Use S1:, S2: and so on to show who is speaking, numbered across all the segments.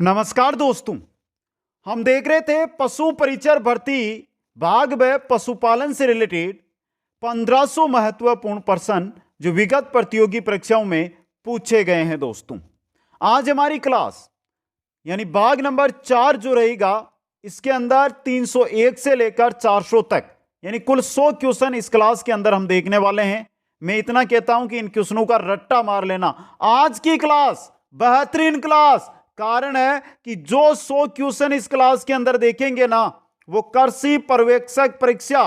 S1: नमस्कार दोस्तों। हम देख रहे थे पशु परिचर भर्ती भाग ब पशुपालन से रिलेटेड 1500 महत्वपूर्ण प्रश्न जो विगत प्रतियोगी परीक्षाओं में पूछे गए हैं। दोस्तों, आज हमारी क्लास यानी भाग नंबर 4 जो रहेगा, इसके अंदर 301 से लेकर 400 तक यानी कुल 100 क्वेश्चन इस क्लास के अंदर हम देखने वाले हैं। मैं इतना कहता हूं कि इन क्वेश्चनों का रट्टा मार लेना। आज की क्लास बेहतरीन क्लास, कारण है कि जो 100 क्वेश्चन इस क्लास के अंदर देखेंगे ना, वो कृषि पर्यवेक्षक परीक्षा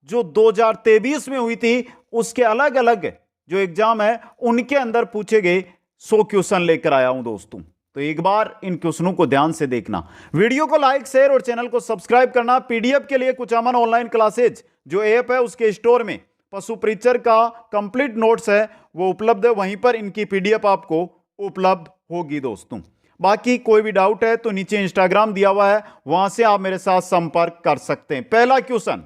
S1: जो 2023 में हुई थी, उसके अलग अलग जो एग्जाम है उनके अंदर पूछे गए 100 क्वेश्चन लेकर आया हूं। दोस्तों, तो एक बार इन क्वेश्चनों को ध्यान से देखना, वीडियो को लाइक शेयर और चैनल को सब्सक्राइब करना। पीडीएफ के लिए कुचामन ऑनलाइन क्लासेज जो ऐप है उसके स्टोर में पशु परिचर का कंप्लीट नोट्स है वो उपलब्ध है, वहीं पर इनकी पीडीएफ आपको उपलब्ध होगी। दोस्तों, बाकी कोई भी डाउट है तो नीचे इंस्टाग्राम दिया हुआ है, वहां से आप मेरे साथ संपर्क कर सकते हैं। पहला क्वेश्चन,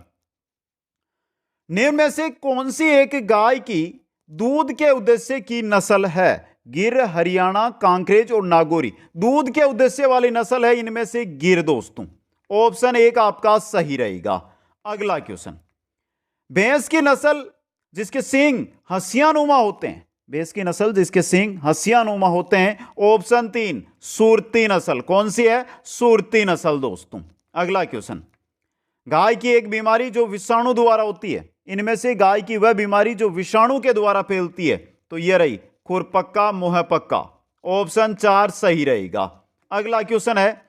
S1: निम्न में से कौन सी एक गाय की दूध के उद्देश्य की नस्ल है? गिर, हरियाणा, कांकरेज और नागौरी। दूध के उद्देश्य वाली नस्ल है इनमें से गिर। दोस्तों, ऑप्शन 1 आपका सही रहेगा। अगला क्वेश्चन, भैंस की नस्ल जिसके सींग हंसियानुमा होते हैं, भैंस की नस्ल जिसके सींग हंसियानुमा होते हैं, ऑप्शन 3 सुरती नस्ल। कौन सी है? सुरती नस्ल। दोस्तों, अगला क्वेश्चन, गाय की एक बीमारी जो विषाणु द्वारा होती है, इनमें से गाय की वह बीमारी जो विषाणु के द्वारा फैलती है, तो यह रही खुरपक्का, मुंहपक्का। ऑप्शन 4 सही रहेगा। अगला क्वेश्चन है,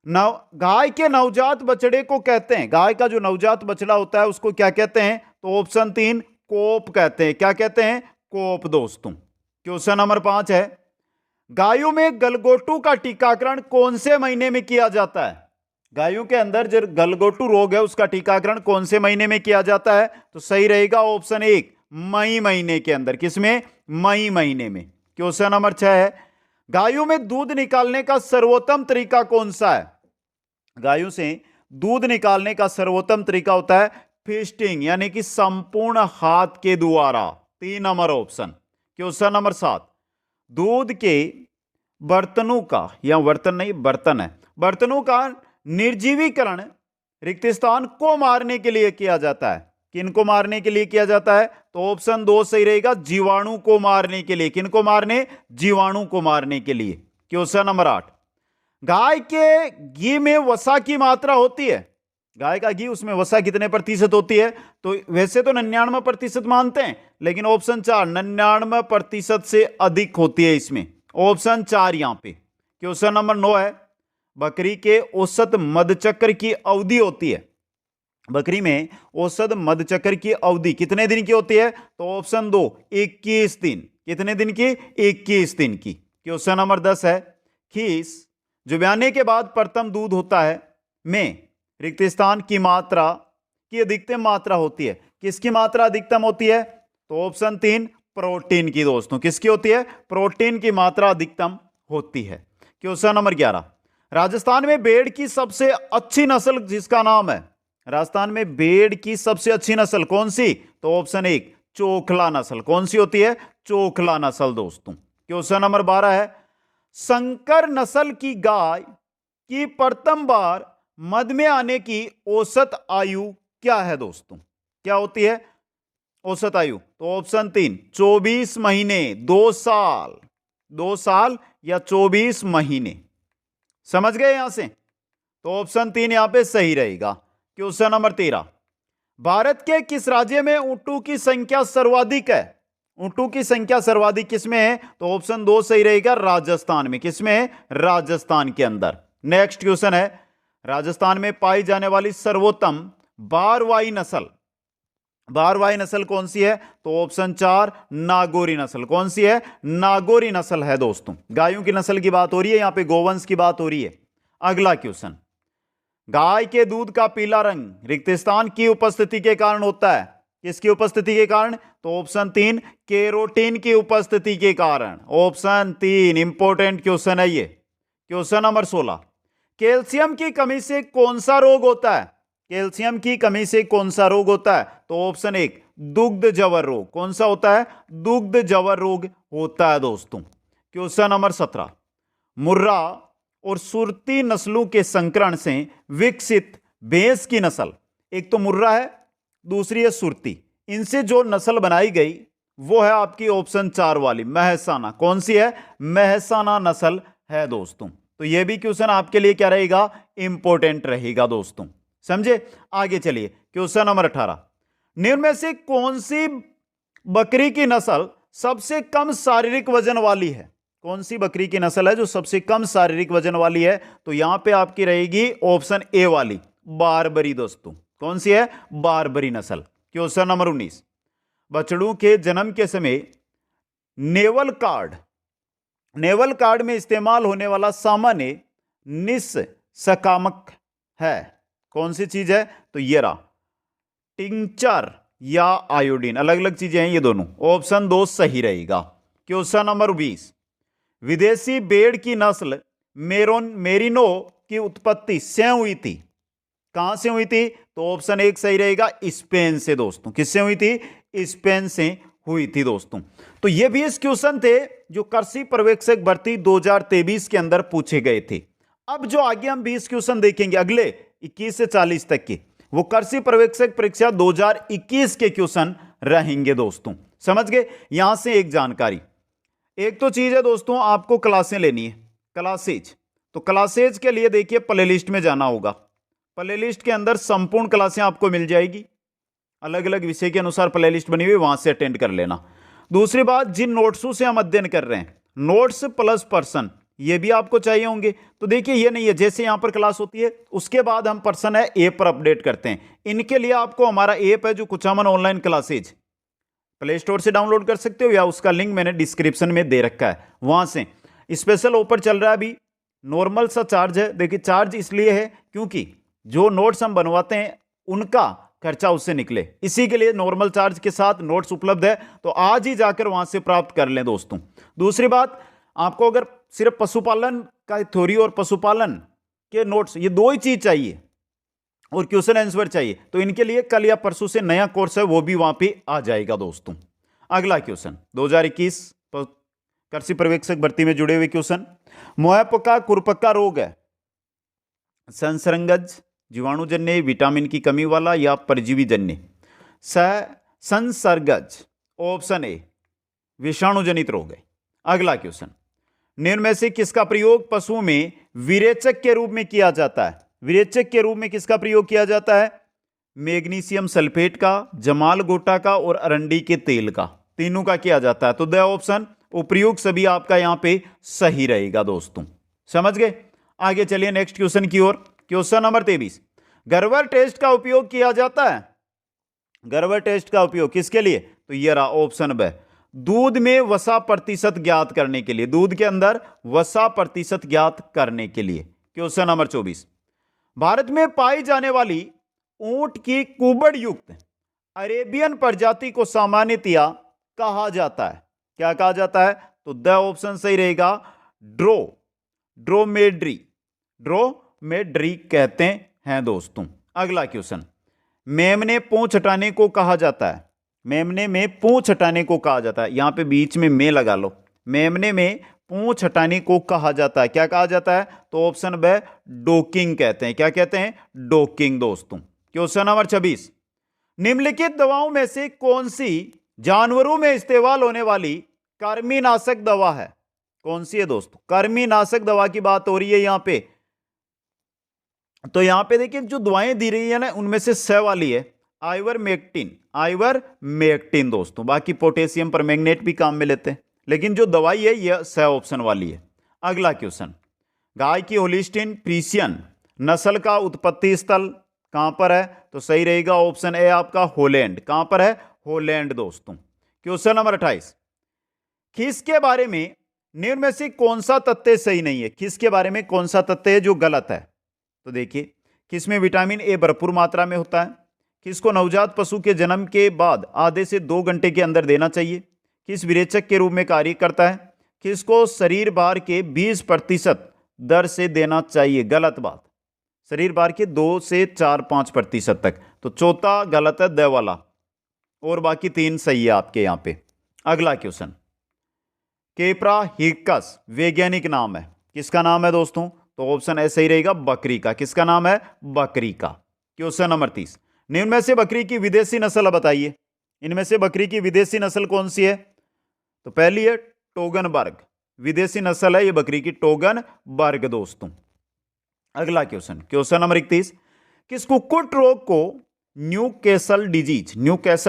S1: गाय के नवजात बछड़े को कहते हैं, गाय का जो नवजात बछड़ा होता है उसको क्या कहते हैं? तो ऑप्शन 3 कोप कहते हैं। क्या कहते हैं? कोप। दोस्तों, क्वेश्चन नंबर 5 है, गायों में गलगोटू का टीकाकरण कौन से महीने में किया जाता है? गायों के अंदर जो गलगोटू रोग है उसका टीकाकरण कौन से महीने में किया जाता है? तो सही रहेगा ऑप्शन 1 मई महीने के अंदर। किसमें? मई महीने में। क्वेश्चन नंबर 6 है, गायों में दूध निकालने का सर्वोत्तम तरीका कौन सा है? गायों से दूध निकालने का सर्वोत्तम तरीका होता है फीस्टिंग, यानी कि संपूर्ण हाथ के द्वारा। 3 नंबर ऑप्शन। क्वेश्चन नंबर 7, दूध के बर्तनों का, या बर्तन नहीं बर्तन है, बर्तनों का निर्जीवीकरण रिक्त स्थान को मारने के लिए किया जाता है। किनको मारने के लिए किया जाता है? तो ऑप्शन 2 सही रहेगा, जीवाणु को मारने के लिए। किनको मारने? जीवाणु को मारने के लिए। क्वेश्चन नंबर 8, गाय के घी में वसा की मात्रा होती है, गाय का घी उसमें वसा कितने प्रतिशत होती है? तो वैसे तो 99% मानते हैं, लेकिन ऑप्शन 4 99% से अधिक होती है इसमें। ऑप्शन 4 यहां पे। क्वेश्चन नंबर 9 है, बकरी के औसत मधचक्र की अवधि होती है, बकरी में औसत मधचक्र की अवधि कितने दिन की होती है? तो ऑप्शन 2 21 दिन। कितने दिन की? 21 दिन की। क्वेश्चन नंबर 10 है, खीस जो ब्याने के बाद प्रथम दूध होता है में रिक्त स्थान की मात्रा की अधिकतम मात्रा होती है। किसकी मात्रा अधिकतम होती है? तो ऑप्शन 3 प्रोटीन की। दोस्तों, किसकी होती है? प्रोटीन की मात्रा अधिकतम होती है। क्वेश्चन नंबर 11, राजस्थान में भेड़ की सबसे अच्छी नस्ल जिसका नाम है, राजस्थान में भेड़ की सबसे अच्छी नस्ल कौन सी? तो ऑप्शन 1 चोखला नस्ल। कौन सी होती है? चोखला नस्ल। दोस्तों, क्वेश्चन नंबर 12 है, संकर नस्ल की गाय की प्रथम बार मध में आने की औसत आयु क्या है? दोस्तों, क्या होती है औसत आयु? तो ऑप्शन 3 24 महीने, 2 साल, 2 साल या 24 महीने। समझ गए यहां से? तो ऑप्शन 3 यहां पे सही रहेगा। क्वेश्चन नंबर 13, भारत के किस राज्य में ऊंटों की संख्या सर्वाधिक है? ऊंटों की संख्या सर्वाधिक किसमें है? तो ऑप्शन 2 सही रहेगा, राजस्थान में। किसमें है? राजस्थान के अंदर। नेक्स्ट क्वेश्चन है, राजस्थान में पाई जाने वाली सर्वोत्तम बारवाई नस्ल, बारवाई नस्ल कौन सी है? तो ऑप्शन 4 नागौरी नस्ल। कौन सी है? नागौरी नस्ल है। दोस्तों, गायों की नस्ल की बात हो रही है, यहां पे गोवंश की बात हो रही है। अगला क्वेश्चन, गाय के दूध का पीला रंग रिक्त स्थान की उपस्थिति के कारण होता है। किसकी उपस्थिति के कारण? तो ऑप्शन 3 केरोटीन की उपस्थिति के कारण। ऑप्शन 3 इंपॉर्टेंट क्वेश्चन है ये। क्वेश्चन नंबर 16, कैल्शियम की कमी से कौन सा रोग होता है? कैल्शियम की कमी से कौन सा रोग होता है? तो ऑप्शन 1 दुग्ध जवर रोग। कौन सा होता है? दुग्ध जवर रोग होता है। दोस्तों, क्वेश्चन नंबर 17, मुर्रा और सुरती नस्लों के संकरण से विकसित भैंस की नस्ल, एक तो मुर्रा है, दूसरी है सुरती, इनसे जो नस्ल बनाई गई वो है आपकी ऑप्शन 4 वाली महसाना। कौन सी है? महसाना नस्ल है दोस्तों। तो यह भी क्वेश्चन आपके लिए क्या रहेगा? इंपॉर्टेंट रहेगा दोस्तों, समझे। आगे चलिए, क्वेश्चन नंबर 18, निम्न में से कौन सी बकरी की नस्ल सबसे कम शारीरिक वजन वाली है? कौन सी बकरी की नस्ल है जो सबसे कम शारीरिक वजन वाली है? तो यहां पे आपकी रहेगी ऑप्शन ए वाली बारबरी दोस्तों। कौन सी है? बारबरी नस्ल। क्वेश्चन नंबर 19, बछड़ों के जन्म के समय नेवल कार्ड में इस्तेमाल होने वाला सामान्य निस्सकामक है, कौन सी चीज है? तो ये रहा, टिंचर या आयोडीन, अलग अलग चीजें हैं ये दोनों। ऑप्शन 2 सही रहेगा। क्वेश्चन नंबर 20, विदेशी भेड़ की नस्ल मेरिनो की उत्पत्ति से हुई थी, कहां से हुई थी? तो ऑप्शन 1 सही रहेगा, स्पेन से दोस्तों। किससे हुई थी? स्पेन से हुई थी दोस्तों। तो ये भी इस क्वेश्चन थे जो कृषि पर्यवेक्षक भर्ती 2023 के अंदर पूछे गए थे। अब जो आगे हम 20 क्वेश्चन देखेंगे अगले 21 से 40 तक के, वो कृषि पर्यवेक्षक परीक्षा 2021 के क्वेश्चन रहेंगे दोस्तों, समझ गए। यहां से एक जानकारी, एक तो चीज है दोस्तों, आपको क्लासें लेनी है, क्लासेज। तो क्लासेज के लिए देखिए प्लेलिस्ट में जाना होगा, प्लेलिस्ट के अंदर संपूर्ण क्लासें आपको मिल जाएगी, अलग अलग विषय के अनुसार प्लेलिस्ट बनी हुई, वहां से अटेंड कर लेना। दूसरी बात, जिन नोट्सों से हम अध्ययन कर रहे हैं, नोट्स प्लस पर्सन, ये भी आपको चाहिए होंगे। तो देखिए ये नहीं है जैसे यहां पर क्लास होती है उसके बाद हम पर्सन है ऐप पर अपडेट करते हैं, इनके लिए आपको हमारा ऐप है जो Kuchaman online classes, play store से डाउनलोड कर सकते हो या उसका लिंक मैंने डिस्क्रिप्शन में दे रखा है, वहां से। स्पेशल ऑफर चल रहा है अभी, नॉर्मल सा चार्ज है। देखिए चार्ज इसलिए है क्योंकि जो नोट्स हम बनवाते हैं उनका खर्चा उससे निकले, इसी के लिए नॉर्मल चार्ज के साथ नोट्स उपलब्ध है। तो आज ही जाकर वहां से प्राप्त कर लें दोस्तों। दूसरी बात, आपको अगर सिर्फ पशुपालन का थ्योरी और पशुपालन के नोट्स, ये दो ही चीज चाहिए और क्वेश्चन आंसर चाहिए, तो इनके लिए कल या परसों से नया कोर्स है वो भी वहां पे आ जाएगा दोस्तों। अगला क्वेश्चन 2021 कृषि पर्यवेक्षक भर्ती में जुड़े हुए क्वेश्चन, मुहैपका खुरपका रोग है संसर्गज, जीवाणुजन्य, विटामिन की कमी वाला या परजीवी जन्य? संसर्गज, ऑप्शन ए विषाणुजनित रोग है। अगला क्वेश्चन, निम्न में से किसका प्रयोग पशुओं में विरेचक के रूप में किया जाता है? विरेचक के रूप में किसका प्रयोग किया जाता है? मैग्नीशियम सल्फेट का, जमाल गोटा का और अरंडी के तेल का, तीनों का किया जाता है। तो द ऑप्शन उपयुक्त सभी आपका यहां पे सही रहेगा दोस्तों, समझ गए। आगे चलिए नेक्स्ट क्वेश्चन की ओर। क्वेश्चन नंबर 23, गर्वर टेस्ट का उपयोग किया जाता है। गर्वर टेस्ट का उपयोग किसके लिए? तो ये रहा ऑप्शन ब, दूध में वसा प्रतिशत ज्ञात करने के लिए, दूध के अंदर वसा प्रतिशत ज्ञात करने के लिए। क्वेश्चन नंबर 24, भारत में पाई जाने वाली ऊंट की कुबड़ युक्त अरेबियन प्रजाति को सामान्यतया कहा जाता है, क्या कहा जाता है? तो द ऑप्शन सही रहेगा, ड्रोमेड्री कहते हैं दोस्तों। अगला क्वेश्चन, मेमने पूंछ हटाने को कहा जाता है, मेमने में पूंछ हटाने को कहा जाता है, यहां पे बीच में में लगा लो, मेमने में पूंछ हटाने को कहा जाता है, क्या कहा जाता है? तो ऑप्शन ब, डोकिंग कहते हैं, क्या कहते हैं? डोकिंग दोस्तों। क्वेश्चन नंबर 26, निम्नलिखित दवाओं में से कौन सी जानवरों में इस्तेमाल होने वाली कृमिनाशक दवा है? कौन सी है दोस्तों? कृमिनाशक दवा की बात हो रही है यहां पे। तो यहां पे देखिए जो दवाएं दी रही है ना उनमें से स वाली है आइवरमेक्टिन दोस्तों, बाकी पोटेशियम परमैंगनेट भी काम में लेते हैं, लेकिन जो दवाई है यह स ऑप्शन वाली है। अगला क्वेश्चन, गाय की होलिस्टीन फ्रीशियन नस्ल का उत्पत्ति स्थल कहां पर है? तो सही रहेगा ऑप्शन ए आपका हॉलैंड। कहां पर है? हॉलैंड दोस्तों। क्वेश्चन नंबर 28, खीस के बारे में निम्न में से कौन सा तथ्य सही नहीं है? खीस के बारे में कौन सा तथ्य है जो गलत है? तो देखिए, खीस में विटामिन ए भरपूर मात्रा में होता है, खीस को नवजात पशु के जन्म के बाद आधे से 2 घंटे के अंदर देना चाहिए, खीस विरेचक के रूप में कार्य करता है, खीस को शरीर भार के 20% दर से देना चाहिए, गलत बात, शरीर भार के 2 से 4-5% तक। तो चौथा गलत है द वाला, और बाकी 3 सही है आपके यहां पे। अगला क्वेश्चन, केप्रा हिर्कस वैज्ञानिक नाम है, किसका नाम है दोस्तों? तो ऑप्शन ए सही रहेगा, बकरी का। किसका नाम है? बकरी का। क्वेश्चन नंबर 30, निम्न में से बकरी की विदेशी नस्ल बताइए। इनमें से बकरी की विदेशी नस्ल कौन सी है? तो पहली है टोगनबर्ग, विदेशी नस्ल है ये बकरी की, टोगनबर्ग दोस्तों। अगला क्वेश्चन, क्वेश्चन नंबर 31, किस कुक्कुट रोग को न्यूकैसल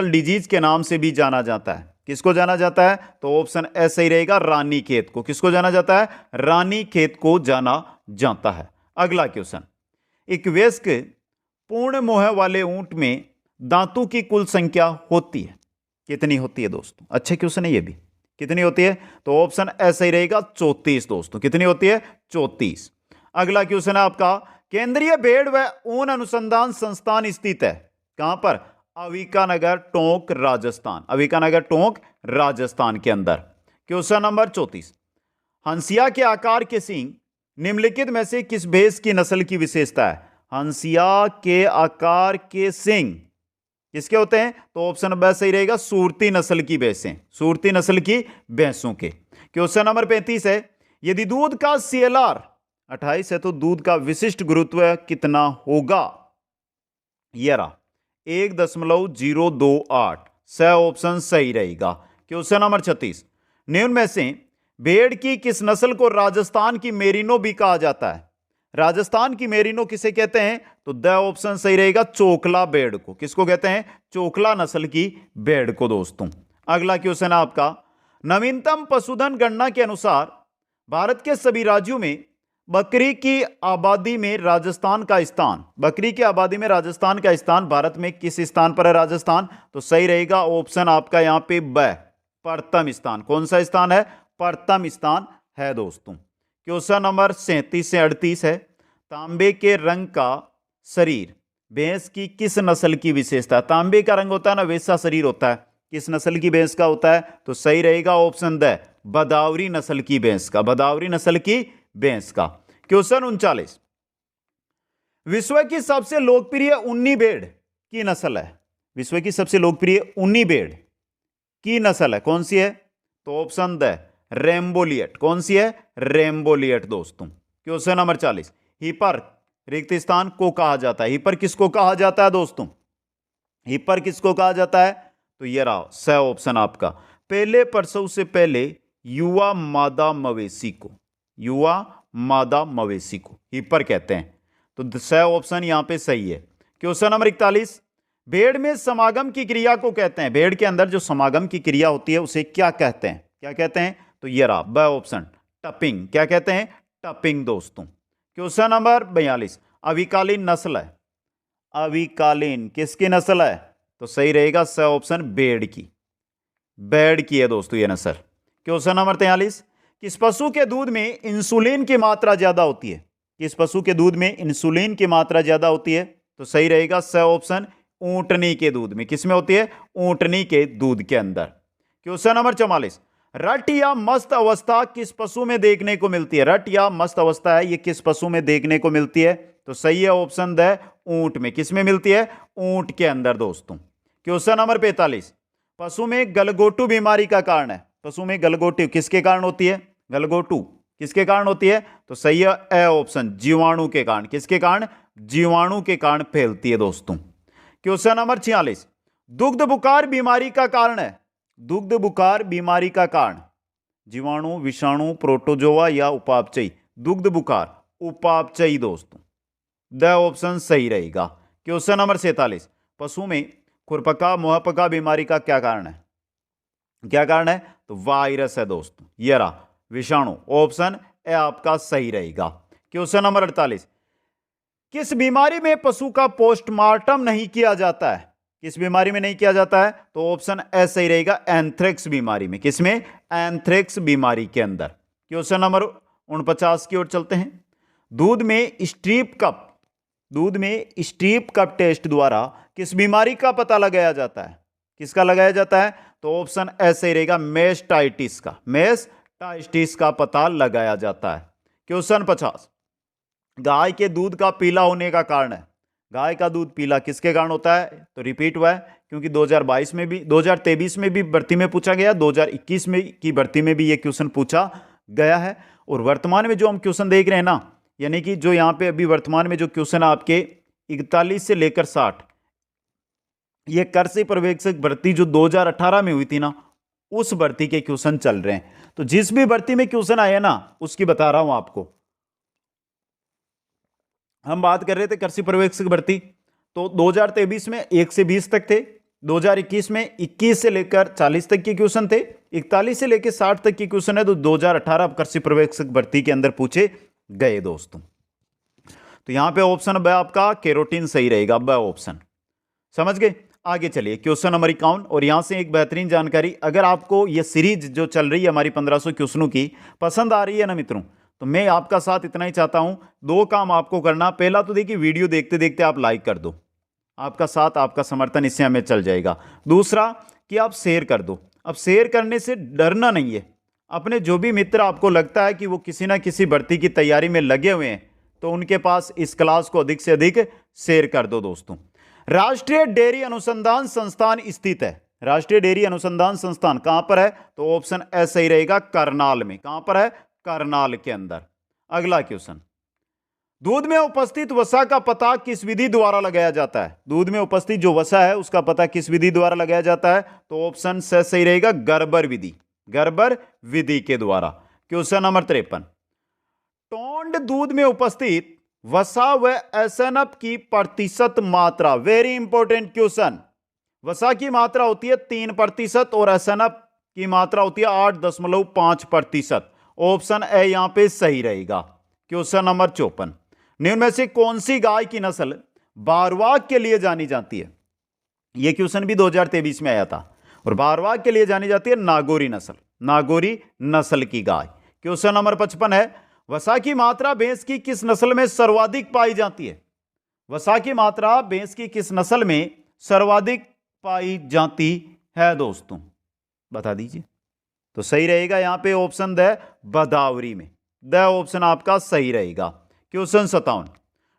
S1: डिजीज के नाम से भी जाना जाता है? किसको जाना जाता है? तो ऑप्शन ए सही रहेगा, रानीखेत को। किसको जाना जाता है? रानीखेत को जाना जाता है। अगला क्वेश्चन, एक वयस्क पूर्ण मोह वाले ऊंट में दांतों की कुल संख्या होती है, कितनी होती है दोस्तों? अच्छे क्वेश्चन है ये भी। कितनी होती है? तो ऑप्शन ए सही रहेगा, 34 दोस्तों। कितनी होती है? 34। अगला क्वेश्चन है आपका, केंद्रीय भेड़ व ऊन अनुसंधान संस्थान स्थित है कहां पर? अविकानगर, टोंक, राजस्थान। अविकानगर, टोंक, राजस्थान के अंदर। क्वेश्चन नंबर 34, हंसिया के आकार के सींग निम्नलिखित में से किस भैंस की नस्ल की विशेषता है? हंसिया के आकार के सींग किसके होते हैं? तो ऑप्शन बी सही रहेगा, सूरती नस्ल की भैंसें, सूरती नस्ल की भैंसों के। क्वेश्चन नंबर 35 है, यदि दूध का CLR 28 है तो दूध का विशिष्ट गुरुत्व कितना होगा? ये रहा 1.028। स ऑप्शन सही रहेगा। क्वेश्चन नंबर 36, निम्न में से भेड़ की किस नस्ल को राजस्थान की मेरिनो भी कहा जाता है? राजस्थान की मेरिनो किसे कहते हैं? तो द ऑप्शन सही रहेगा, चोकला भेड़ को। किसको कहते हैं? चोकला नस्ल की भेड़ को दोस्तों। अगला क्वेश्चन है आपका, नवीनतम पशुधन गणना के अनुसार भारत के सभी राज्यों में बकरी की आबादी में राजस्थान का स्थान, बकरी की आबादी में राजस्थान का स्थान भारत में किस स्थान पर है? राजस्थान। तो सही रहेगा ऑप्शन आपका यहां पे ब, प्रथम स्थान। कौन सा स्थान है? प्रथम स्थान है दोस्तों। क्वेश्चन नंबर 37 से 38 है, तांबे के रंग का शरीर भैंस की किस नस्ल की विशेषता? तांबे का रंग होता है ना, वैसा शरीर होता है, किस नस्ल की भैंस का होता है? तो सही रहेगा ऑप्शन द, भदावरी नस्ल की भैंस का, भदावरी नस्ल की भैंस का। क्वेश्चन 39, विश्व की सबसे लोकप्रिय ऊनी भेड़ की नस्ल है? विश्व की सबसे लोकप्रिय ऊनी भेड़ की नस्ल है, कौन सी है? तो ऑप्शन द, रेम्बोलियट। कौन सी है? रेम्बोलियट दोस्तों। क्वेश्चन नंबर 40, हिपर रिक्त स्थान को कहा जाता है? हिपर किसको कहा जाता है दोस्तों? हिपर किसको कहा जाता है? तो ये रहा स ऑप्शन आपका, पहले प्रसव से पहले युवा मादा मवेशी को, युवा मादा मवेशी को हिपर कहते हैं। तो स ऑप्शन यहां पे सही है। क्वेश्चन नंबर 41, भेड़ में समागम की क्रिया को कहते हैं, भेड़ के अंदर जो समागम की क्रिया होती है उसे क्या कहते हैं? क्या कहते हैं? तो ये रहा ब ऑप्शन, टपिंग। क्या कहते हैं? टपिंग दोस्तों। क्वेश्चन नंबर 42, अविकालीन नस्ल है, अविकालीन किसकी नस्ल है? तो सही रहेगा स ऑप्शन, भेड़ की, भेड़ की है दोस्तों ये नस्ल। क्वेश्चन नंबर 43, किस पशु के दूध में इंसुलिन की मात्रा ज्यादा होती है? किस पशु के दूध में इंसुलिन की मात्रा ज्यादा होती है? तो सही रहेगा स ऑप्शन, ऊंटनी के दूध में। किसमें होती है? ऊंटनी के दूध के अंदर। क्वेश्चन नंबर 44, रट या मस्त अवस्था किस पशु में देखने को मिलती है? रट या मस्त अवस्था है ये किस पशु में देखने को मिलती है? तो सही है ऑप्शन द, ऊंट में। किसमें मिलती है? ऊंट के अंदर दोस्तों। क्वेश्चन नंबर 45, पशु में गलगोटू बीमारी का कारण है? पशु में गलगोटू किसके कारण होती है? गलगोटू किसके कारण होती है? तो सही है ए ऑप्शन, जीवाणु के कारण। किसके कारण? जीवाणु के कारण फैलती है दोस्तों। क्वेश्चन नंबर 46, दुग्ध बुखार बीमारी का कारण है? दुग्ध बुखार बीमारी का कारण जीवाणु, विषाणु, प्रोटोजोआ या उपापचयी? दुग्ध बुखार उपापचयी दोस्तों, द ऑप्शन सही रहेगा। क्वेश्चन नंबर 47, पशु में खुरपका मुहपका बीमारी का क्या कारण है? क्या कारण है? तो वायरस है दोस्तों, ये रहा विषाणु। ऑप्शन ए आपका सही रहेगा। क्वेश्चन नंबर 48, किस बीमारी में पशु का पोस्टमार्टम नहीं किया जाता है? किस बीमारी में नहीं किया जाता है? तो ऑप्शन ए सही रहेगा, एंथ्रेक्स बीमारी में। किसमें? एंथ्रेक्स बीमारी के अंदर। क्वेश्चन नंबर 49 की ओर चलते हैं, दूध में स्ट्रीप कप, दूध में स्ट्रीप कप टेस्ट द्वारा किस बीमारी का पता लगाया जाता है? किसका लगाया जाता है? तो ऑप्शन ए सही रहेगा, मेस्टाइटिस का, मेस्टाइटिस का पता लगाया जाता है। क्वेश्चन 50, गाय के दूध का पीला होने का कारण है? गाय का दूध पीला किसके कारण होता है? तो रिपीट हुआ है क्योंकि 2022 में भी, 2023 में भी भर्ती में पूछा गया, 2021 में की भर्ती में भी यह क्वेश्चन पूछा गया है। और वर्तमान में जो हम क्वेश्चन देख रहे हैं ना, यानी कि जो यहाँ पे अभी वर्तमान में जो क्वेश्चन आपके 41 से लेकर 60, ये कृषि पर्यवेक्षक भर्ती जो 2018 में हुई थी ना, उस भर्ती के क्वेश्चन चल रहे हैं। तो जिस भी भर्ती में क्वेश्चन आया ना, उसकी बता रहा हूं आपको। हम बात कर रहे थे कृषि पर्यवेक्षक भर्ती, तो 2023 में 1 से 20 तक थे, 2021 में 21 से लेकर 40 तक के क्वेश्चन थे, 41 से लेकर 60 तक के क्वेश्चन है। तो 2018 कृषि पर्यवेक्षक भर्ती के अंदर पूछे गए दोस्तों। तो यहां पे ऑप्शन ब आपका केरोटीन सही रहेगा, ब ऑप्शन। समझ गए? आगे चलिए क्वेश्चन नंबर 51। और यहां से एक बेहतरीन जानकारी, अगर आपको यह सीरीज जो चल रही है हमारी 1500 क्वेश्चनों की पसंद आ रही है ना मित्रों, तो मैं आपका साथ इतना ही चाहता हूं, दो काम आपको करना। पहला तो देखिए वीडियो देखते देखते आप लाइक कर दो, आपका साथ आपका समर्थन इससे हमें चल जाएगा। दूसरा कि आप शेयर कर दो। अब शेयर करने से डरना नहीं है, अपने जो भी मित्र आपको लगता है कि वो किसी ना किसी भर्ती की तैयारी में लगे हुए हैं, तो उनके पास इस क्लास को अधिक से अधिक शेयर कर दो दोस्तों। राष्ट्रीय डेयरी अनुसंधान संस्थान स्थित है, राष्ट्रीय डेयरी अनुसंधान संस्थान कहां पर है? तो ऑप्शन ए सही रहेगा, करनाल में। कहां पर है? करनाल के अंदर। अगला क्वेश्चन, दूध में उपस्थित वसा का पता किस विधि द्वारा लगाया जाता है? दूध में उपस्थित जो वसा है उसका पता किस विधि द्वारा लगाया जाता है? तो ऑप्शन से सही रहेगा, गर्बर विधि, गर्बर विधि के द्वारा। क्वेश्चन नंबर 53, टोंड दूध में उपस्थित वसा व एसएनएफ की प्रतिशत मात्रा, वेरी इंपॉर्टेंट क्वेश्चन। वसा की मात्रा होती है 3% और एसएनएफ की मात्रा होती है 8.5%। ऑप्शन ए यहां पे सही रहेगा। क्वेश्चन नंबर 54, निम्न में से कौन सी गाय की नस्ल बारवाग के लिए जानी जाती है? यह क्वेश्चन भी 2023 में आया था। और बारवाग के लिए जानी जाती है नागौरी नस्ल, नागौरी नस्ल की गाय। क्वेश्चन नंबर 55 है, वसा की मात्रा भैंस की किस नस्ल में सर्वाधिक पाई जाती है? वसा की मात्रा भैंस की किस नस्ल में सर्वाधिक पाई जाती है दोस्तों? बता दीजिए। तो सही रहेगा यहां पे ऑप्शन द बदावरी में, द ऑप्शन आपका सही रहेगा। क्वेश्चन 57,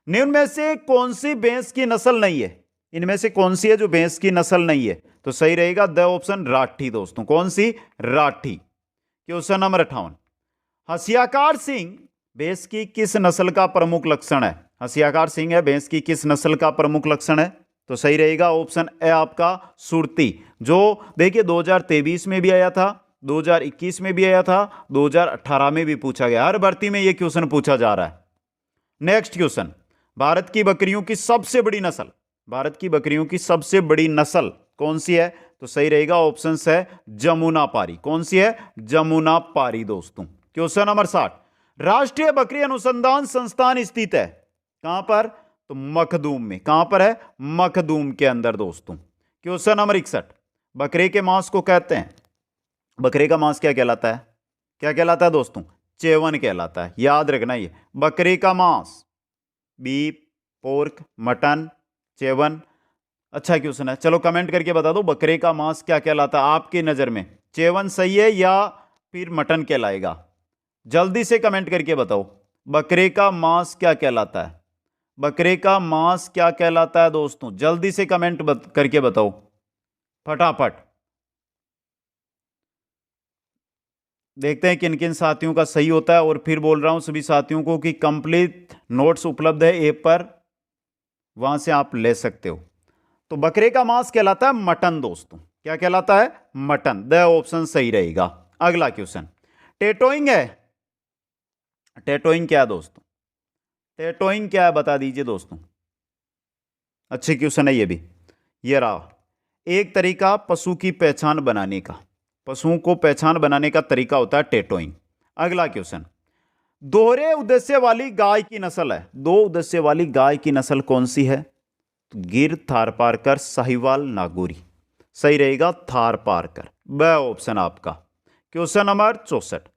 S1: निम्न में से कौन सी भैंस की नस्ल नहीं है? इनमें से कौन सी है जो भैंस की नस्ल नहीं है? तो सही रहेगा द ऑप्शन राठी दोस्तों। कौन सी? राठी। क्वेश्चन नंबर 58, हसियाकार सिंह भैंस की किस नस्ल का प्रमुख लक्षण है? हसियाकार सिंह है भैंस की किस नस्ल का प्रमुख लक्षण है? तो सही रहेगा ऑप्शन ए आपका सुरती, जो देखिए 2023 में भी आया था, 2021 में भी आया था, 2018 में भी पूछा गया। हर भर्ती में यह क्वेश्चन पूछा जा रहा है। नेक्स्ट क्वेश्चन, भारत की बकरियों की सबसे बड़ी नस्ल, भारत की बकरियों की सबसे बड़ी नस्ल कौन सी है? तो सही रहेगा ऑप्शन है जमुना पारी। कौन सी है? जमुना पारी दोस्तों। क्वेश्चन नंबर 60, राष्ट्रीय बकरी अनुसंधान संस्थान स्थित है कहां पर? तो मखदूम में। कहां पर है? मखदूम के अंदर दोस्तों। क्वेश्चन नंबर 61, बकरे के मांस को कहते हैं, बकरे का मांस क्या कहलाता है? क्या कहलाता है दोस्तों? चेवन कहलाता है। याद रखना ये, बकरे का मांस, बीफ, पोर्क, मटन, चेवन। अच्छा क्वेश्चन है, चलो कमेंट करके बता दो बकरे का मांस क्या कहलाता है आपकी नजर में? चेवन सही है या फिर मटन कहलाएगा? जल्दी से कमेंट करके बताओ, बकरे का मांस क्या कहलाता है? बकरे का मांस क्या कहलाता है दोस्तों? जल्दी से कमेंट करके बताओ फटाफट। देखते हैं किन किन साथियों का सही होता है। और फिर बोल रहा हूं सभी साथियों को कि कंप्लीट नोट्स उपलब्ध है ऐप पर, वहां से आप ले सकते हो। तो बकरे का मांस कहलाता है मटन दोस्तों। क्या कहलाता है? मटन। द ऑप्शन सही रहेगा। अगला क्वेश्चन, टेटोइंग है, टेटोइंग क्या है दोस्तों? टेटोइंग क्या है बता दीजिए दोस्तों। अच्छे क्वेश्चन है ये भी। ये रहा एक तरीका पशु की पहचान बनाने का, पशुओं को पहचान बनाने का तरीका होता है टेटोइंग। अगला क्वेश्चन, दोहरे उद्देश्य वाली गाय की नस्ल है, दो उद्देश्य वाली गाय की नस्ल कौन सी है? तो गिर, थारपारकर, साहिवाल, नागौरी। सही रहेगा थारपारकर, ब ऑप्शन आपका। क्वेश्चन नंबर 64,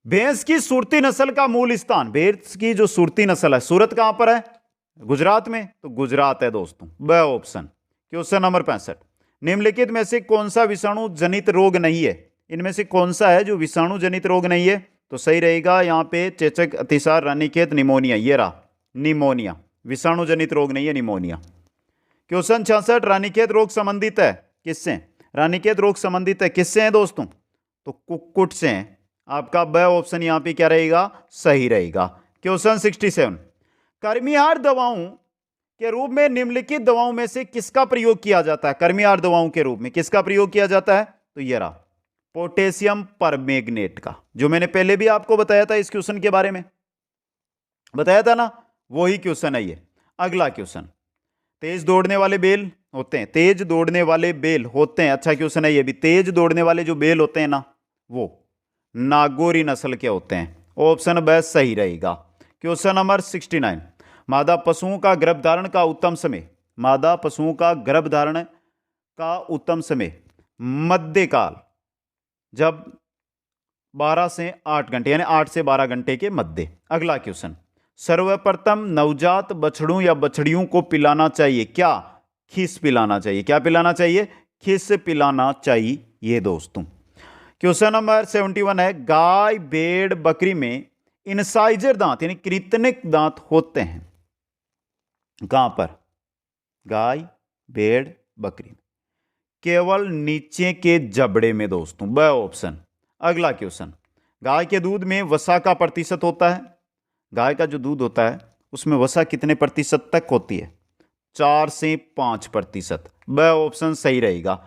S1: भैंस की सुरती नस्ल का मूल स्थान, भैंस की जो सुरती नस्ल है सूरत कहां पर है? गुजरात में। तो गुजरात है दोस्तों, ब ऑप्शन। क्वेश्चन नंबर 65, निम्नलिखित में से कौन सा विषाणु जनित रोग नहीं है? इनमें से कौन सा है जो विषाणु जनित रोग नहीं है? तो सही रहेगा यहां पे चेचक, अतिसार, रानीखेत, निमोनिया। ये रहा निमोनिया, विषाणु जनित रोग नहीं है, निमोनिया। क्वेश्चन 66, रानीखेत रोग संबंधित है किससे? रानीखेत रोग संबंधित है किससे है दोस्तों? तो कुक्कुट से है। आपका ब ऑप्शन यहां पे क्या रहेगा? सही रहेगा। क्वेश्चन 67, कर्मिहार दवाओं के रूप में निम्नलिखित दवाओं में से किसका प्रयोग किया जाता है? कर्मिहार दवाओं के रूप में किसका प्रयोग किया जाता है? तो ये रहा, पोटेशियम परमैंगनेट का, जो मैंने पहले भी आपको बताया था, इस क्वेश्चन के बारे में बताया था ना, वही क्वेश्चन है ये। अगला क्वेश्चन, तेज दौड़ने वाले बेल होते हैं, तेज दौड़ने वाले बेल होते हैं, अच्छा क्वेश्चन है ये भी, तेज दौड़ने वाले जो बेल होते हैं ना, वो नागौरी नस्ल के होते हैं। ऑप्शन ब सही रहेगा। क्वेश्चन नंबर 69, मादा पशुओं का गर्भधारण का उत्तम समय, मादा पशुओं का गर्भधारण का उत्तम समय मध्यकाल, जब 12 से 8 घंटे, यानी 8 से 12 घंटे के मध्य। अगला क्वेश्चन, सर्वप्रथम नवजात बछड़ों या बछड़ियों को पिलाना चाहिए क्या? खिस पिलाना चाहिए। क्या पिलाना चाहिए? खिस पिलाना चाहिए दोस्तों। क्वेश्चन नंबर 71 है, गाय भेड़ बकरी में इनसाइजर दांत यानी कृत्रिक दांत होते हैं कहां पर? गाय भेड़ बकरी, केवल नीचे के जबड़े में दोस्तों, ब ऑप्शन। अगला क्वेश्चन, गाय के दूध में वसा का प्रतिशत होता है, गाय का जो दूध होता है उसमें वसा कितने प्रतिशत तक होती है? 4 से 5%। ब ऑप्शन सही रहेगा।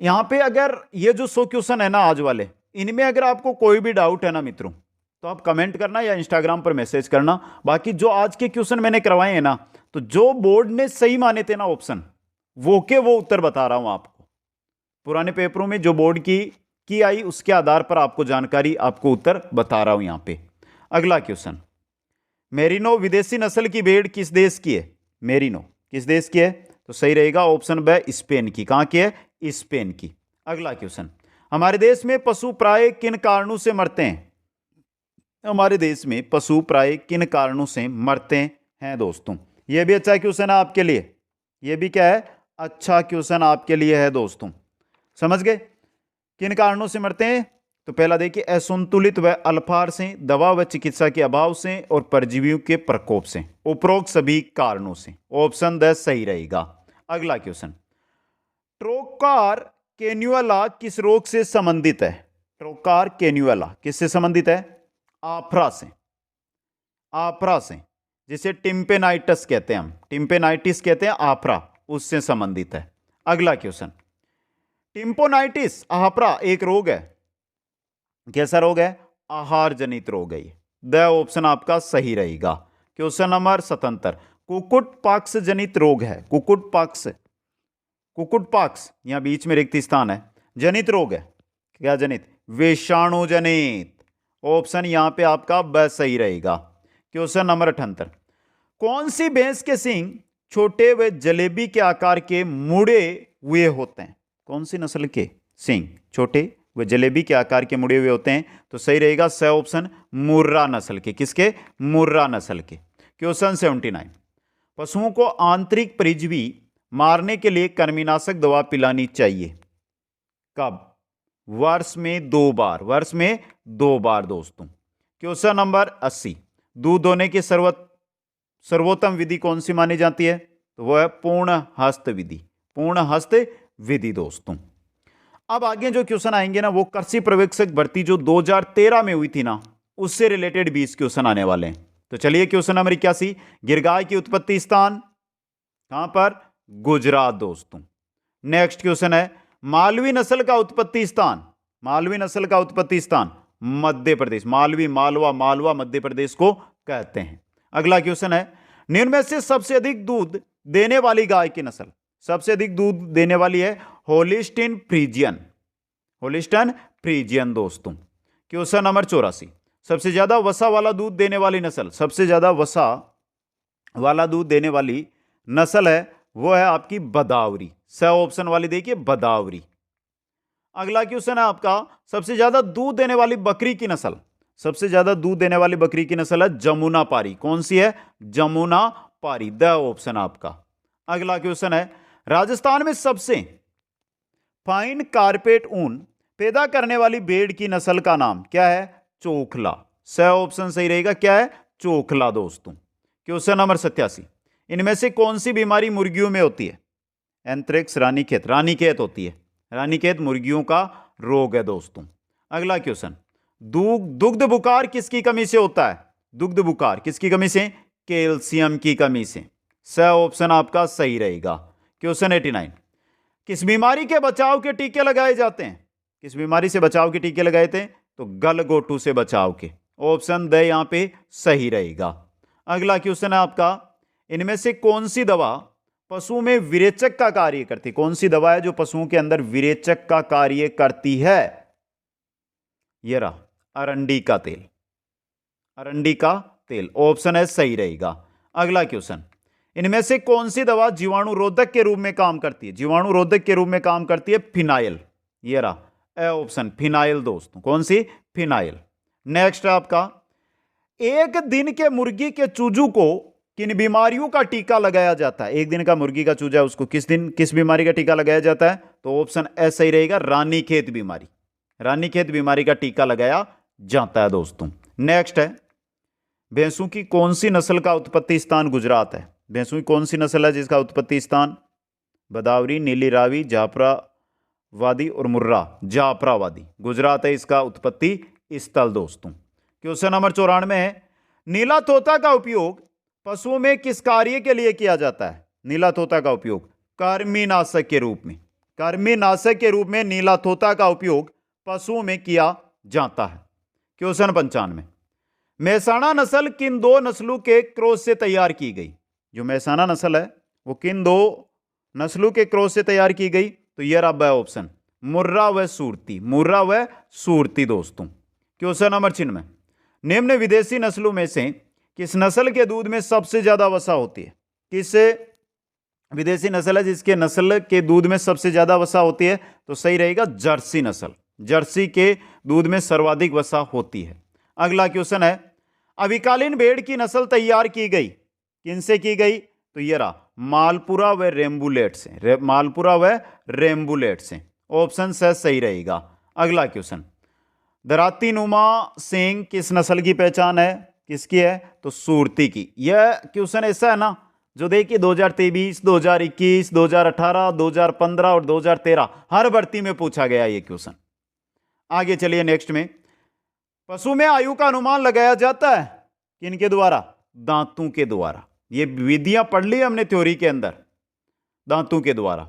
S1: यहां पे अगर ये जो 100 क्वेश्चन है ना आज वाले, इनमें अगर आपको कोई भी डाउट है ना मित्रों, तो आप कमेंट करना या इंस्टाग्राम पर मैसेज करना। बाकी जो आज के क्वेश्चन मैंने करवाए हैं ना, तो जो बोर्ड ने सही माने थे ना ऑप्शन, वो के वो उत्तर बता रहा हूं आपको। पुराने पेपरों में जो बोर्ड की आई, उसके आधार पर आपको जानकारी, आपको उत्तर बता रहा हूं यहां पे। अगला क्वेश्चन, मेरिनो विदेशी नस्ल की भेड़ किस देश की है? मेरिनो किस देश की है? तो सही रहेगा ऑप्शन ब स्पेन की। कहां की है? स्पेन की। अगला क्वेश्चन, हमारे देश में पशु प्राय किन कारणों से मरते हैं? हमारे देश में पशु प्राय किन कारणों से मरते हैं दोस्तों? यह भी अच्छा क्वेश्चन है आपके लिए। यह भी क्या है? अच्छा क्वेश्चन आपके लिए है दोस्तों। समझ गए किन कारणों से मरते हैं? तो पहला देखिए, असंतुलित व अल्पाहार से, दवा व चिकित्सा के अभाव से, और परजीवियों के प्रकोप से। उपरोक्त सभी कारणों से। ऑप्शन द सही रहेगा। अगला क्वेश्चन, ट्रोकार कैन्युला किस रोग से संबंधित है? ट्रोकार कैन्युला किससे संबंधित है? आफरा से। आफरा से, जिसे टिम्पेनाइटिस कहते हैं, हम टिम्पेनाइटिस कहते हैं, आफरा उससे संबंधित है। अगला क्वेश्चन, टिम्पोनाइटिस आफरा एक रोग है, कैसा रोग है? आहार जनित रोग है। द ऑप्शन आपका सही रहेगा। क्वेश्चन नंबर 77, कुकुट पॉक्स जनित रोग है, कुकुट पॉक्स, कुकुट पॉक्स यहां बीच में रिक्त स्थान है, जनित रोग है, क्या जनित? विषाणु जनित। ऑप्शन यहां पे आपका ब सही रहेगा। क्वेश्चन नंबर 78, कौन सी भैंस के सींग छोटे व जलेबी के आकार के मुड़े हुए होते हैं? कौन सी नस्ल के सींग छोटे व जलेबी के आकार के मुड़े हुए होते हैं? तो सही रहेगा स ऑप्शन, मुर्रा नस्ल के। किसके? मुर्रा नस्ल के। क्वेश्चन 79, पशुओं को आंतरिक परजीवी मारने के लिए कृमिनाशक दवा पिलानी चाहिए कब? वर्ष में 2 बार, वर्ष में 2 बार दोस्तों। क्वेश्चन नंबर 80, दूध दोहने की सर्वोत्तम विधि कौन सी मानी जाती है? तो वह है पूर्ण हस्त विधि, पूर्ण हस्त विधि दोस्तों। अब आगे जो क्वेश्चन आएंगे ना, वो कृषि पर्यवेक्षक भर्ती जो 2013 में हुई थी ना, उससे रिलेटेड 20 क्वेश्चन आने वाले हैं। तो चलिए क्वेश्चन नंबर 81, गिरगाय की उत्पत्ति स्थान कहां पर? गुजरात दोस्तों। नेक्स्ट क्वेश्चन है, मालवी नस्ल का उत्पत्ति स्थान, मालवी नस्ल का उत्पत्ति स्थान मध्य प्रदेश। मालवी, मालवा, मालवा मध्य प्रदेश को कहते हैं। अगला क्वेश्चन है, निम्न में से सबसे अधिक दूध देने वाली गाय की नस्ल, सबसे अधिक दूध देने वाली है होलिस्टीन फ्रीजियन, होलिस्टीन फ्रीजियन दोस्तों। क्वेश्चन नंबर 84, सबसे ज्यादा वसा वाला दूध देने वाली नस्ल, सबसे ज्यादा वसा वाला दूध देने वाली नस्ल है वो है आपकी बदावरी। स ऑप्शन वाली देखिए, बदावरी। अगला क्वेश्चन है आपका, सबसे ज्यादा दूध देने वाली बकरी की नस्ल, सबसे ज्यादा दूध देने वाली बकरी की नस्ल है जमुना पारी। कौन सी है? जमुना पारी। द ऑप्शन आपका। अगला क्वेश्चन है, राजस्थान में सबसे फाइन कारपेट ऊन पैदा करने वाली भेड़ की नस्ल का नाम क्या है? चोखला। स ऑप्शन सही रहेगा, क्या है? चोखला दोस्तों। क्वेश्चन नंबर 87, इनमें से कौन सी बीमारी मुर्गियों में होती है? एंथ्रेक्स, रानीखेत, रानीखेत होती है, रानीखेत मुर्गियों का रोग है दोस्तों। अगला क्वेश्चन, दुग्ध बुखार किसकी कमी से होता है? दुग्ध बुखार, किसकी कमी से? कैल्शियम की कमी से। स ऑप्शन आपका सही रहेगा। क्वेश्चन 89, किस बीमारी के बचाव के टीके लगाए जाते हैं? किस बीमारी से बचाव के टीके लगाए थे? तो गलघोटू से बचाव के। ऑप्शन द यहां पे सही रहेगा। अगला क्वेश्चन है आपका, इनमें से कौन सी दवा पशु में विरेचक का कार्य करती है? कौन सी दवा है जो पशुओं के अंदर विरेचक का कार्य करती है? ये रहा, अरंडी का तेल। अरंडी का तेल ऑप्शन है सही रहेगा। अगला क्वेश्चन, इनमें से कौन सी दवा जीवाणुरोधक के रूप में काम करती है? जीवाणुरोधक के रूप में काम करती है फिनाइल। ये रहा ए ऑप्शन, फिनाइल दोस्तों। कौन सी? फिनाइल। नेक्स्ट है आपका, एक दिन के मुर्गी के चूजू को किन बीमारियों का टीका लगाया जाता है? एक दिन का मुर्गी का चूजा, उसको किस बीमारी का टीका लगाया जाता है? तो ऑप्शन ए सही रहेगा, रानीखेत बीमारी। रानीखेत बीमारी का टीका लगाया जाता है दोस्तों। नेक्स्ट है, भैंसों की कौन सी नस्ल का उत्पत्ति स्थान गुजरात है? भैंसों की कौन सी नस्ल है जिसका उत्पत्ति स्थान? बदावरी, नीली रावी, जाफरावादी और मुर्रा। जाफरावादी गुजरात है इसका उत्पत्ति स्थल दोस्तों। क्वेश्चन नंबर 94 है, नीला तोता का उपयोग पशुओं में किस कार्य के लिए किया जाता है? नीला तोता का उपयोग कृमिनाशक के रूप में। कृमिनाशक के रूप में नीला तोता का उपयोग पशुओं में किया जाता है। क्वेश्चन 95, मेहसाणा नस्ल किन दो नस्लों के क्रॉस से तैयार की गई? जो मेहसाणा नस्ल है वो किन दो नस्लों के क्रॉस से तैयार की गई? तो यह रहा ऑप्शन, मुर्रा व सूरती। मुर्रा व सूरती दोस्तों। क्वेश्चन नंबर 96, निम्न विदेशी नस्लों में से किस नस्ल के दूध में सबसे ज्यादा वसा होती है? किस विदेशी नस्ल है जिसके नस्ल के दूध में सबसे ज्यादा वसा होती है? तो सही रहेगा जर्सी नस्ल। जर्सी के दूध में सर्वाधिक वसा होती है। अगला क्वेश्चन है, अभिकालीन भेड़ की नस्ल तैयार की गई किनसे की गई? तो ये रहा, मालपुरा व रेम्बुलेट से। मालपुरा व रेम्बुलेट से। ऑप्शन से सही रहेगा। अगला क्वेश्चन, दराती नुमा सींग किस नस्ल की पहचान है? किसकी है? तो सूरती की। यह क्वेश्चन ऐसा है ना जो देखिए 2023, 2021, 2018, 2015 और 2013 हर भर्ती में पूछा गया ये क्वेश्चन। आगे चलिए नेक्स्ट में, पशु में आयु का अनुमान लगाया जाता है किनके द्वारा? दांतों के द्वारा। ये विधियां पढ़ ली हमने थ्योरी के अंदर, दांतों के द्वारा।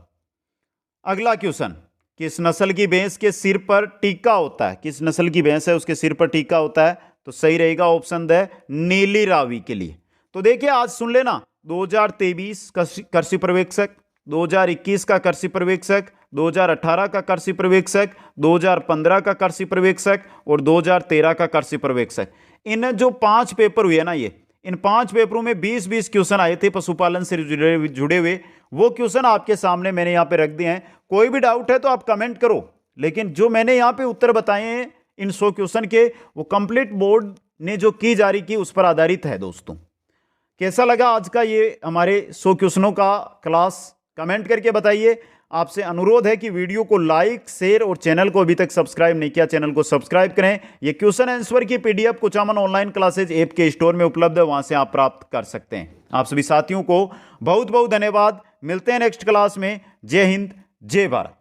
S1: अगला क्वेश्चन, किस नस्ल की भैंस के सिर पर टीका होता है? किस नस्ल की भैंस है उसके सिर पर टीका होता है? तो सही रहेगा ऑप्शन द नीली रावी के लिए। तो देखिए आज सुन लेना, 2023 कृषि पर्यवेक्षक, 2021 का कृषि पर्यवेक्षक, 2018 का कृषि पर्यवेक्षक, 2015 का कृषि पर्यवेक्षक और 2013 का कृषि पर्यवेक्षक। इन जो 5 पेपर हुए ना, ये इन 5 पेपरों में 20-20 क्वेश्चन आए थे पशुपालन से जुड़े हुए। वो क्वेश्चन आपके सामने मैंने यहाँ पे रख दिए हैं। कोई भी डाउट है तो आप कमेंट करो, लेकिन जो मैंने यहाँ पे उत्तर बताए हैं इन 100 क्वेश्चन के, वो कंप्लीट बोर्ड ने जो की जारी की उस पर आधारित है दोस्तों। कैसा लगा आज का ये हमारे 100 क्वेश्चनों का क्लास? कमेंट करके बताइए। आपसे अनुरोध है कि वीडियो को लाइक, शेयर और चैनल को अभी तक सब्सक्राइब नहीं किया, चैनल को सब्सक्राइब करें। ये क्वेश्चन आंसर की PDF Kuchaman online classes app के स्टोर में उपलब्ध है, वहां से आप प्राप्त कर सकते हैं। आप सभी साथियों को बहुत बहुत धन्यवाद। मिलते हैं नेक्स्ट क्लास में। जय हिंद, जय भारत।